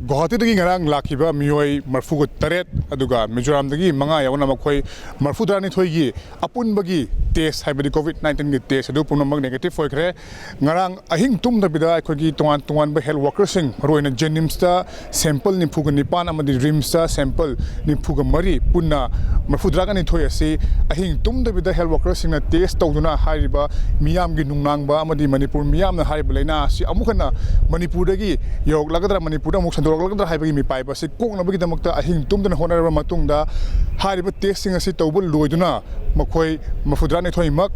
Guwahati ngarang lakhiba mioi marfugu taret aduga Mizoram dagi manga yawana makhoi marfudani thoigi apunbagi test haibadi COVID-19 gi test adu punamag negative foikre ngarang ahing tum da bida khogi tongan ba health workers sing roina Jenims ta sample ni phuga nipan amadi Rims ta sample ni phuga mari punna marfudra gani thoi ase ahing tum da bida health workers sing na test tawduna hariba miyam gi nungnang ba amadi Manipur miyam na hariba leina si amukana Manipur dagi yok lagadra Manipur da muk sandoragladra haibagi mi pai ba se kokna bagi damakta ahing tum da honara matungda hariba testing ase tawbul loiduna makhoi mafudra ni thoi mak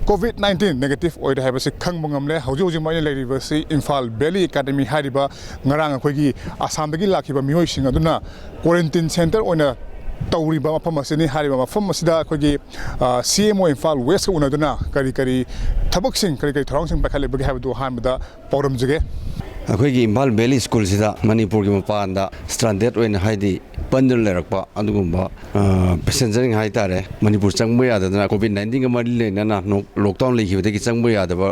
COVID-19 negative oida haiba se khang bangamle hauji mai leiriba se Imphal Valley Academy hariba ngarang akhoi Assam dagi lakhiba mioi sing aduna quarantine center oina tawriba mafam asini hariba mafam asida akhoi CMO Imphal West unaduna kari thabak sing kari tharang sing pakhale bagi haibdu hanbada pauram jage अखोई Imphal valley school Manipur की मपान stranded पंदर लेरप पैसेंजरिंग Manipur चंब यादना कोविड-19 का मरी लेना lockdown लेखिबदगी चंब Yadav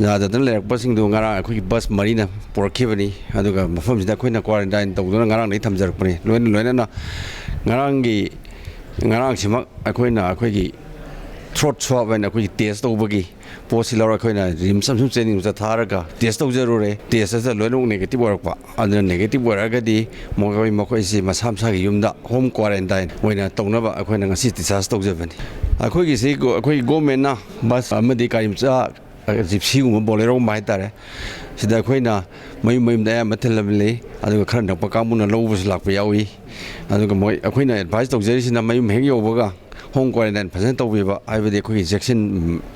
यादना लेरपसिंग अखोई बस मरीना पुरखिबनी मफमसिदा अखोइना क्वारंटाइन तौदुना ngarang nei thamjarapani loina ngarang sima अखोइना अखोई throat swab and अखोई टेस्ट तौबगी पोसिलर अखोइना रिम सम ट्रेनिंग जा थारगा टेस्ट तौजरुरे टेस्ट अस लोइनो नेगेटिव वरकपा अदर नेगेटिव वरगदी मखोइ से मसाम सागी युमदा होम क्वारंटाइन ओइना तौनबा अखोइना ngasi डिस्चार्ज तौजबनी अखोइगी से अखोइ गवर्नमेंट ना बस अमदी कारिमचा जिप्सी गुम बोलेरो माइ तारे सिदा अखोइना मयुम दा मथलबले अदुगा खरन नपा कामुना लौबस लाकपा यावी अदुगा मोइ अखोइना एडवाइस तौजरिसिना मयुम हेग योबगा होम क्वारंटाइन फजन तौबीबा आइबदे अखोइ जेक्शन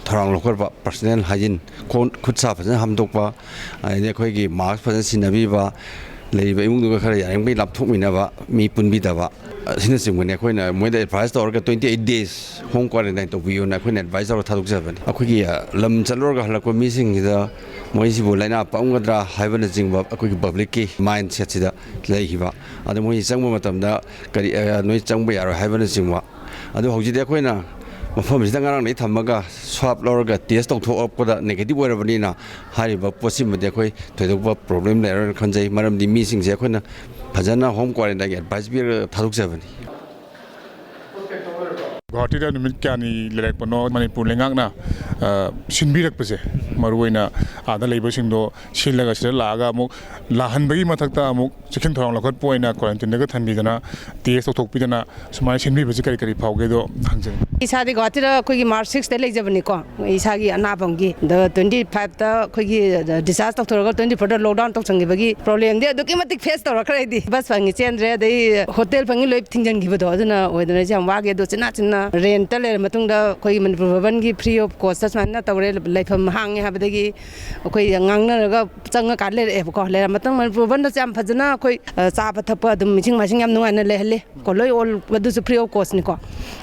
थरांग लोखरबा पर्सनल हाइजीन खुदसा फजन हमदोकबा आइदे अखोइगी मास्क फजन सिनबीबा लेबा इमुंदुगा खरा यारेंबै लापथोकमिनाबा मी पुनबीदबा सिनसिंगने अखोइना मोइदा एडवाइस तौरगा 28 डेज होम क्वारंटाइन तौबियोना अखोइना एडवाइस तौर थादोकजबनी अखोइगी लम चलोरगा हलको मिसिंगदा मोइसिबो लाइना पाउंगद्रा हाइबना जिंगबा अखोइगी पब्लिक की माइंड सेट सिदा लेहिबा अदो मोइ चंगबा मतमदा करी नोइ चंगबा यारो हाइबना जिंगबा अदो हौजिदे अखोइना मफमसिदा ngarang nei thamaga swab lorga test tawthokpda negative oirabani hariba posimde akhoi thoidokba problem leron khanjai maramdi mi singje akhona phajana home quarantine advice bir thadukjabani Guwahati निमित क्यानी लेरपनो मणिपुर लेंगाकना सिनबीरकपसे मरुइना आदा लेबसिंगदो सिलगा सिदा लागा अमुक लाहनबगी मथकता अमुक चिकन थरांग लखत पोइना क्वारंटाइन दगा थनबीदना टेस्ट तोकपीदना सुमाय सिनबीबसे करी फावगेदो हांजन इसादी गुवाहाटी अखोगी मार्च 6 दे लेजबनिको इसागी अनाबंगी द 25 ता अखोगी डिस्चार्ज तोरगा 24 दा lockdown तोचंगिबगी problem दे अदुकी मतिक face तोरखरेदी बस फंगी चेंद्रे दे होटल फंगी लोइ थिंजनगिबदो अदुना ओइदना जाम वागे दो चिना रेंट ले मतुंगदा कोई मनपुर भवन की फ्री ऑफ कॉस्ट समान तौरे लेफम हांगे हाबदगी कोई ngangnaraga changa ka le ko le matang Manpur भवन दा जाम फजना कोई चाबा थपा दम मिसिंग मासिंग याम नुआना ले हले को लोइ ऑल गदु फ्री ऑफ कॉस्ट नि को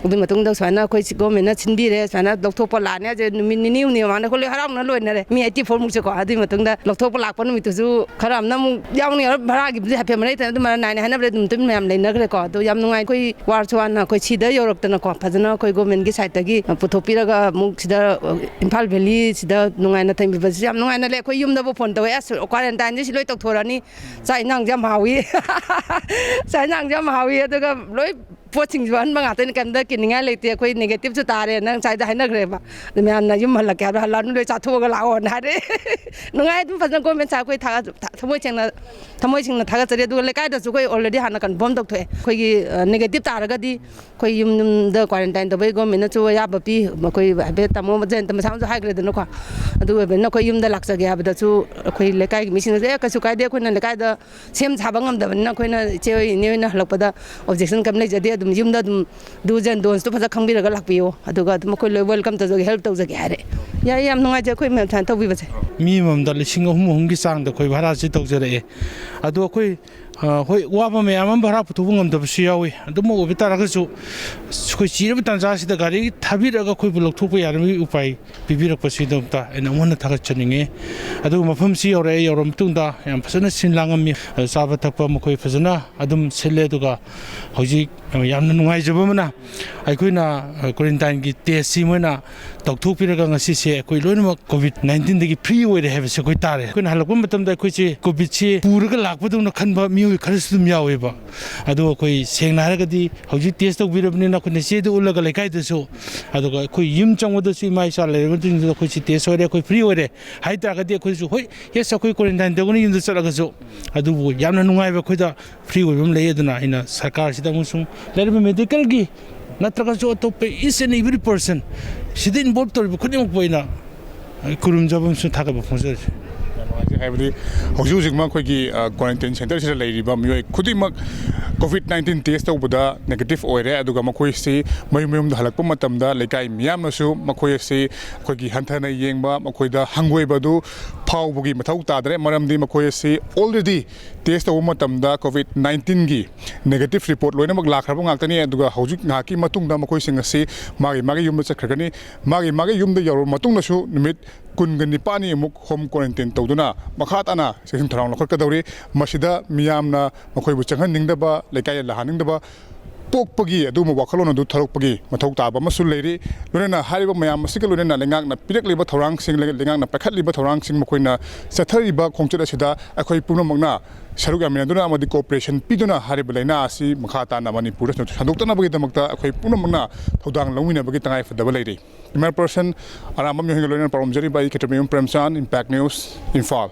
उबि मतुंग दा सना कोई गवर्नमेंट छिनबी रे सना लखथोप लाने जे निनि नि माने को ले हराम न लोइना रे मी 84 मुसे को आदि मतुंग दा लखथोप लाक पन मितु जु खराम न मु यावनि भाड़ा गी हाफे मनै त मा नाइन हाना रे तुम मैम लेना रे को तो याम नुआई कोई वार छवाना कोई छिदा योरक्तना को फजना कोई गवर्नमेंट की साइड तगी पुथोपीरगा मुक सिदा इम्फाल वैली सिदा नुआइना थैमिबस याम नुआइना ले कोई युमदबो फोन तवे एस क्वारंटाइन जि लोइ तोथोरानी चाइनांग जाम हावी चाइनांग जाम हावी अदुगा लोइ पोचिंग जवान मंगाते कंदा किनिंगा लेते कोई नेगेटिव जो तारे नंग साइड हाइनग्रेबा मैम युम हल्ला क्या हल्लानु लोइ चाथोगा लाओ नारे नुआइ तुम फजन गवर्नमेंट सा कोई थमोइ सिंगना थागा चरे अदुगा लेकाय दसु कोई ऑलरेडी हाना कन्फर्म तोथोए कोई नेगेटिव तारगदी कोई युम द क्वारंटाइन तबे गवर्नमेंट चो याबा पी कोई बे तमो जन तम साम जो हाइग्रेदनो को अदु बेन कोई युम द लाक्सगे हाबदसु कोई लेकाय मिसिन जे कसु कायदे कोइना लेकाय द सेम छाबा ngam कोइना चे नेना हलकपदा ऑब्जेक्शन कम ले जदे अदुम युम द दुजन दोन्स तो फजा खंबिरगा लाकपियो अदुगा अदुम कोइ वेलकम तजगे हेल्प तजगे हारे या याम नुंगा जे कोइ मेम थान तबि बसे मी मम द लिसिंग हुम की चांग द कोइ भाड़ा से तौजरे अदु कोइ ꯍꯣꯏ ꯋꯥꯕ ꯃꯌꯥꯝ ꯑꯃ ꯚꯔꯥ ꯄꯨꯊꯣꯛꯄ ꯉꯝꯗꯕꯁꯨ ꯌꯥꯎꯏ ꯑꯗꯨꯝ ꯑꯣꯏꯕ ꯇꯥꯔꯒꯁꯨ ꯑꯩꯈꯣꯏ ꯆꯤꯔꯕ ꯇꯥꯟꯖꯥꯁꯤꯗ ꯒꯥꯔꯤ ꯊꯥꯕꯤꯔꯛꯑꯒ ꯑꯩꯈꯣꯏꯕꯨ ꯂꯧꯊꯣꯛꯄ ꯌꯥꯅꯕꯒꯤ ꯎꯄꯥꯏ ꯄꯤꯕꯤꯔꯛꯄꯁꯤꯗꯃꯛꯇ ꯑꯩꯅ ꯑꯃꯨꯛ ꯍꯟꯅ ꯊꯥꯒꯠꯆꯅꯤꯡꯉꯤ ꯑꯗꯨꯒ ꯃꯐꯝꯁꯤ ꯌꯧꯔꯛꯑꯦ ꯌꯧꯔꯕ ꯃꯇꯨꯡꯗ ꯌꯥꯝ ꯐꯖꯅ ꯁꯤꯟ ꯂꯥꯡꯉꯝꯃꯤ ꯆꯥꯕ ꯊꯛꯄ ꯃꯈꯣꯏ ꯐꯖꯅ ꯑꯗꯨꯝ ꯁꯤꯜꯂꯦ ꯑꯗꯨꯒ ꯍꯧꯖꯤꯛ ꯌꯥꯝꯅ ꯅꯨꯡꯉꯥꯏꯖꯕ ꯑꯃꯅ ꯑꯩꯈꯣꯏꯅ ꯀ꯭ꯋꯥꯔꯦꯟꯇꯥꯏꯟꯒꯤ ꯇꯦꯁꯁꯤ ꯃꯣꯏꯅ ꯇꯧꯊꯣꯛꯄꯤꯔꯒ ꯉꯁꯤꯁꯦ ꯑꯩꯈꯣꯏ ꯂꯣꯏꯅꯃꯛ ꯀꯣꯚꯤꯗ-19ꯗꯒꯤ ꯐ꯭ꯔꯤ ꯑꯣꯏꯔꯦ ꯍꯥꯏꯕꯁꯦ ꯑꯩꯈꯣꯏ ꯇꯥꯔꯦ ꯑꯩꯈꯣꯏꯅ ꯍꯜꯂꯛꯄ ꯃꯇꯝꯗ ꯑꯩꯈꯣꯏꯁꯦ ꯀꯣꯚꯤꯗꯁꯤ ꯄꯨꯔꯒ ꯂꯥꯛꯄꯗꯧꯅ ꯈꯟꯕ ꯃꯤꯑꯣꯏ ꯈꯔꯁꯨ ꯑꯗꯨꯝ ꯌꯥꯎꯋꯦꯕ ꯑꯗꯣ ꯑꯩꯈꯣꯏ ꯁꯦꯡꯅ ꯍꯥꯏꯔꯒꯗꯤ ꯍꯧꯖꯤꯛ ꯇꯦꯁ ꯇꯧꯕꯤꯔꯕꯅꯤꯅ ꯑꯩꯈꯣꯏꯅ ꯆꯦꯗ ꯎꯠꯂꯒ ꯂꯩꯀꯥꯏꯗꯁꯨ ꯑꯗꯨꯒ ꯑꯩꯈꯣꯏ ꯌꯨꯝ ꯆꯪꯕꯗꯁꯨ ꯏꯃꯥ ꯏꯆꯥ ꯂꯩꯔꯕ ꯃꯇꯨꯡꯗ ꯑꯩꯈꯣꯏꯁꯤ ꯇꯦꯁ ꯑꯣꯏꯔꯦ ꯑꯩꯈꯣꯏ ꯐ꯭ꯔꯤ ꯑꯣꯏꯔꯦ ꯍꯥꯏꯇꯥꯔꯒꯗꯤ ꯑꯩꯈꯣꯏꯁꯨ ꯍꯣꯏ ꯌꯦꯁ ꯑꯩꯈꯣꯏ ꯀ꯭ꯋꯥꯔꯦꯟꯇꯥꯏꯟ ꯇꯧꯒꯅꯤ ꯌꯨꯝꯗ ꯆꯠꯂꯒꯁꯨ ꯑꯗꯨꯕꯨ ꯌꯥꯝꯅ ꯅꯨꯡꯉꯥꯏꯕ ꯑꯩꯈꯣꯏꯗ ꯐ꯭ꯔꯤ ꯑꯣꯏꯕ ꯑꯃ ꯂꯩ ꯑꯗꯨꯅ ꯑꯩꯅ ꯁꯔꯀꯥꯔꯁꯤꯗ ꯑꯃꯁꯨꯡ ꯂꯩꯔꯤꯕ ꯃꯦꯗꯤꯀꯦꯜꯒꯤ ꯅꯠꯇ꯭ꯔꯒꯁꯨ ꯑꯇꯣꯞꯄ ꯏꯁ ꯑꯦꯟ ꯑꯦꯚ꯭ꯔꯤ ꯄꯔꯁꯟ ꯁꯤꯗ ꯏꯟꯚꯣꯜꯕ ꯇꯧꯔꯤꯕ ꯈꯨꯗꯤꯡꯃꯛꯄꯨ ꯑꯩꯅ ꯈꯨꯔꯨꯝꯖꯕ ꯑꯃꯁꯨꯡ ꯊꯥꯒꯠꯄ ꯐꯣꯡꯖꯔꯤ ꯍꯥꯏꯕꯗꯤ ꯍꯧꯖꯤꯛ ꯍꯧꯖꯤꯛꯃꯛ ꯑꯩꯈꯣꯏꯒꯤ ꯀ꯭ꯋꯥꯔꯦꯟꯇꯥꯏꯟ ꯁꯦꯟꯇꯔꯁꯤꯗ ꯂꯩꯔꯤꯕ ꯃꯤꯑꯣꯏ ꯈꯨꯗꯤꯡꯃꯛ ꯀꯣꯚꯤꯗ-19 ꯇꯦꯁ ꯇꯧꯕꯗ ꯅꯦꯒꯦꯇꯤꯚ ꯑꯣꯏꯔꯦ ꯑꯗꯨꯒ ꯃꯈꯣꯏꯁꯤ ꯃꯌꯨꯝ ꯃꯌꯨꯝꯗ ꯍꯜꯂꯛꯄ ꯃꯇꯝꯗ ꯂꯩꯀꯥꯏ ꯃꯤꯌꯥꯝꯅꯁꯨ ꯃꯈꯣꯏ ꯑꯁꯤ ꯑꯩꯈꯣꯏꯒꯤ ꯍꯟꯊꯅ ꯌꯦꯡꯕ ꯃꯈꯣꯏꯗ ꯍꯪꯒꯣꯏꯕꯗꯨ ꯐꯥꯎꯕꯒꯤ ꯃꯊꯧ ꯇꯥꯗ꯭ꯔꯦ ꯃꯔꯝꯗꯤ ꯃꯈꯣꯏ ꯑꯁꯤ ꯑꯣꯜꯔꯦꯗꯤ ꯇꯦꯁ ꯇꯧꯕ ꯃꯇꯝꯗ ꯀꯣꯚꯤꯗ-19ꯒꯤ ꯅꯦꯒꯦꯇꯤꯚ ꯔꯤꯄꯣꯔꯠ ꯂꯣꯏꯅꯃꯛ ꯂꯥꯛꯈ꯭ꯔꯕ ꯉꯥꯛꯇꯅꯤ ꯑꯗꯨꯒ ꯍꯧꯖꯤꯛ ꯉꯥꯏꯍꯥꯛꯀꯤ ꯃꯇꯨꯡꯗ ꯃꯈꯣꯏꯁꯤꯡ ꯑꯁꯤ ꯃꯥꯒꯤ ꯌꯨꯝꯗ ꯆꯠꯈ꯭ꯔꯒꯅꯤ ꯃꯥꯒꯤ ꯌꯨꯝꯗ ꯌꯧꯔꯕ ꯃꯇꯨꯡꯗꯁꯨ ꯅꯨꯃꯤꯠ 19 ꯑꯃꯨꯛ ꯍꯣꯝ ꯀ꯭ꯋꯥꯔꯦꯟꯇꯥꯏꯟ ꯇꯧꯗꯨꯅ ꯃꯈꯥ ꯇꯥꯅ ꯆꯦꯛꯁꯤꯟ ꯊꯧꯔꯥꯡ ꯂꯧꯈꯠꯀꯗꯧꯔꯤ ꯃꯁꯤꯗ ꯃꯤꯌꯥꯝꯅ ꯃꯈꯣꯏꯕꯨ ꯆꯪꯍꯟꯅꯤꯡꯗꯕ ꯂꯩꯀꯥꯏꯗ ꯂꯥꯛꯍꯟꯅꯤꯡꯗꯕ ꯄꯣꯛꯄꯒꯤ ꯑꯗꯨꯒꯨꯝꯕ ꯋꯥꯈꯜꯂꯣꯟ ꯑꯗꯨ ꯊꯥꯗꯣꯛꯄꯒꯤ ꯃꯊꯧ ꯇꯥꯕ ꯑꯃꯁꯨ ꯂꯩꯔꯤ ꯂꯣꯏꯅꯅ ꯍꯥꯏꯔꯤꯕ ꯃꯌꯥꯝ ꯑꯁꯤꯒ ꯂꯣꯏꯅꯅ ꯂꯩꯉꯥꯛꯅ ꯄꯤꯔꯛꯂꯤꯕ ꯊꯧꯔꯥꯡꯁꯤꯡ ꯂꯩꯉꯥꯛꯅ ꯄꯥꯏꯈꯠꯂꯤꯕ ꯊꯧꯔꯥꯡꯁꯤꯡ ꯃꯈꯣꯏꯅ ꯆꯠꯊꯔꯤꯕ ꯈꯣꯡꯆꯠ ꯑꯁꯤꯗ ꯑꯩꯈꯣꯏ ꯄꯨꯝꯅꯃꯛꯅ ꯁꯔꯨꯛ ꯌꯥꯃꯤꯟꯅꯗꯨꯅ ꯑꯃꯗꯤ ꯀooperation ꯄꯤꯗꯨꯅ ꯍꯥꯏꯔꯤꯕ ꯂꯩꯅꯥ ꯑꯁꯤ ꯃꯈꯥ ꯇꯥꯅ ꯃꯅꯤꯄꯨꯔꯗ ꯁꯟꯗꯣꯛꯇꯅꯕꯒꯤꯗꯃꯛꯇ ꯑꯩꯈꯣꯏ ꯄꯨꯝꯅꯃꯛꯅ ꯊꯧꯗꯥꯡ ꯂꯧꯃꯤꯟꯅꯕꯒꯤ ꯇꯉꯥꯏꯐꯗꯕ ꯂꯩꯔꯤ ꯀꯦꯃꯦꯔꯥ ꯄꯔꯁꯟ ꯑꯔꯥꯝꯕꯝ ꯌꯣꯍꯤꯡꯒ ꯂꯣꯏꯅꯅ ꯄꯥꯎꯔꯝꯖꯔꯤꯕ ꯑꯩ ꯈꯦꯇ꯭ꯔꯃꯌꯨꯝ ꯄ꯭ꯔꯦꯝꯆꯥꯟ ꯏꯝꯄꯦꯛ ꯅ꯭ꯌꯨꯁ ꯏꯝꯐꯥꯜ